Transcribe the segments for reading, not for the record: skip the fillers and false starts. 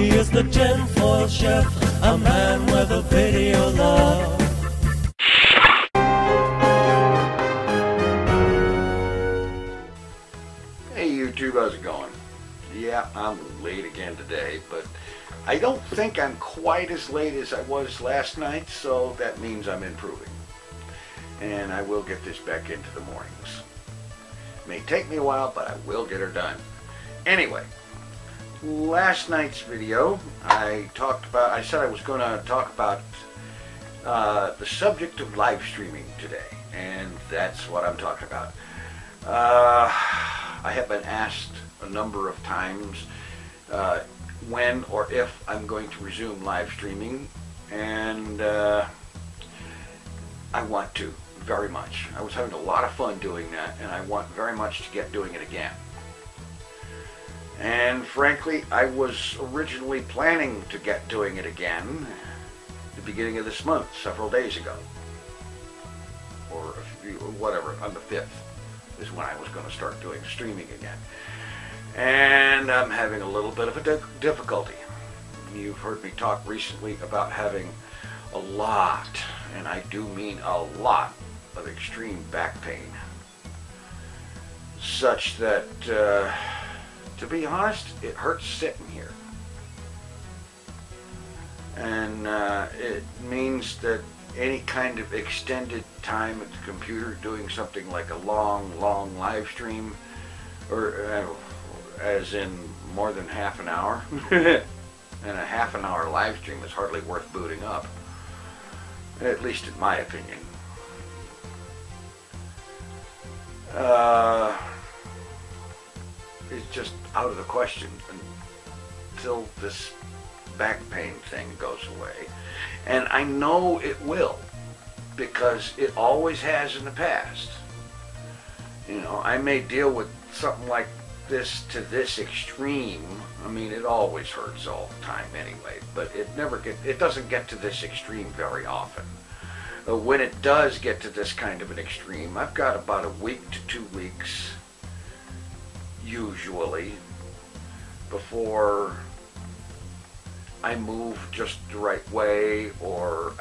He is the Tinfoil Chef, a man with a video love. Hey YouTube, how's it going? Yeah, I'm late again today, but I don't think I'm quite as late as I was last night, so that means I'm improving. And I will get this back into the mornings. It may take me a while, but I will get her done. Anyway, last night's video, I said I was going to talk about the subject of live streaming today, and that's what I'm talking about. I have been asked a number of times when or if I'm going to resume live streaming, and I want to very much. I was having a lot of fun doing that, and I want very much to get doing it again. And frankly, I was originally planning to get doing it again at the beginning of this month, several days ago, or whatever, on the 5th is when I was going to start doing streaming again. And I'm having a little bit of a difficulty. You've heard me talk recently about having a lot, and I do mean a lot, of extreme back pain, such that to be honest, it hurts sitting here. And it means that any kind of extended time at the computer doing something like a long live stream, or as in more than half an hour, and a half an hour live stream is hardly worth booting up, at least in my opinion. It's just out of the question until this back pain thing goes away. And I know it will, because it always has in the past. You know, I may deal with something like this to this extreme. I mean, it always hurts all the time anyway, but it doesn't get to this extreme very often. When it does get to this kind of an extreme, I've got about a week to 2 weeks usually before I move just the right way, or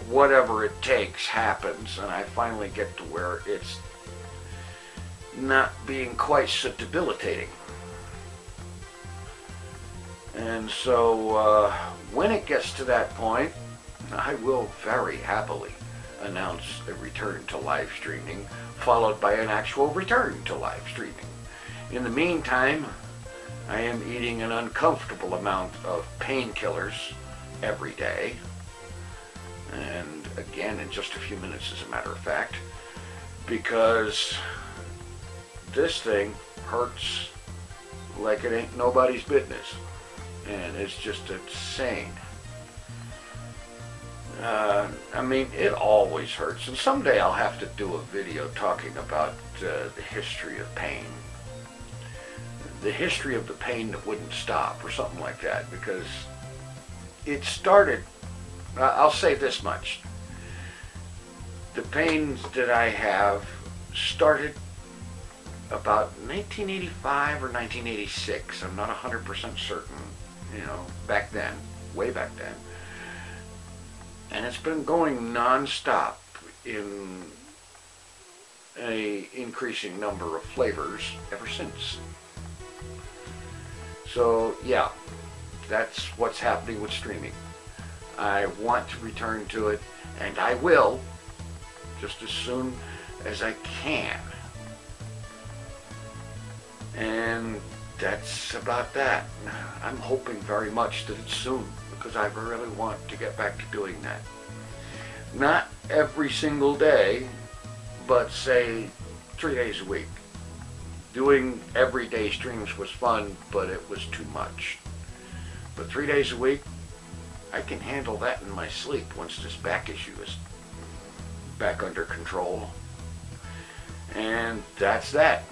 whatever it takes happens, and I finally get to where it's not being quite so debilitating. And so when it gets to that point, I will very happily announce a return to live streaming, followed by an actual return to live streaming. In the meantime, I am eating an uncomfortable amount of painkillers every day, and again in just a few minutes as a matter of fact, because this thing hurts like it ain't nobody's business, and it's just insane. I mean, it always hurts, and someday I'll have to do a video talking about the history of pain. The history of the pain that wouldn't stop, or something like that, because it started, I'll say this much, the pains that I have started about 1985 or 1986, I'm not 100% certain, you know, back then, way back then. And it's been going non-stop in an increasing number of flavors ever since. So yeah, that's what's happening with streaming. I want to return to it, and I will, just as soon as I can. And that's about that. I'm hoping very much that it's soon, because I really want to get back to doing that. Not every single day, but say 3 days a week. Doing everyday streams was fun, but it was too much. But 3 days a week, I can handle that in my sleep once this back issue is back under control. And that's that.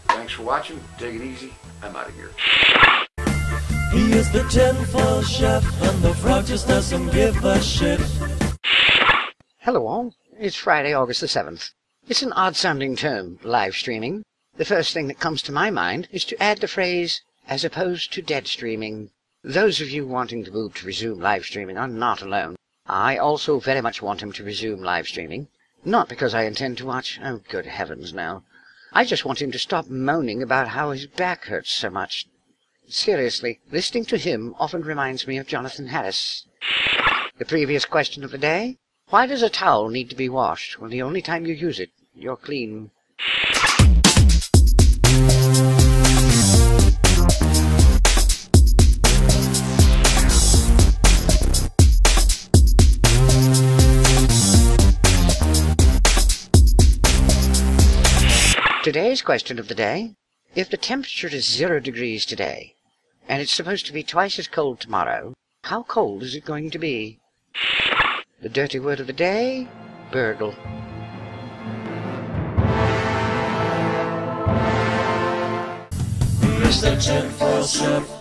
Thanks for watching. Take it easy. I'm out of here. He is the Tinfoil Chef, and the frog just doesn't give a shit. Hello all. It's Friday, August the 7th. It's an odd-sounding term, live streaming. The first thing that comes to my mind is to add the phrase, as opposed to dead streaming. Those of you wanting the boob to resume live streaming are not alone. I also very much want him to resume live streaming. Not because I intend to watch. Oh, good heavens, no. I just want him to stop moaning about how his back hurts so much. Seriously, listening to him often reminds me of Jonathan Harris. The previous question of the day: why does a towel need to be washed when the only time you use it, you're clean? Today's question of the day: if the temperature is 0 degrees today, and it's supposed to be twice as cold tomorrow, how cold is it going to be? The dirty word of the day: burgle. Here's the Tinfoil Chef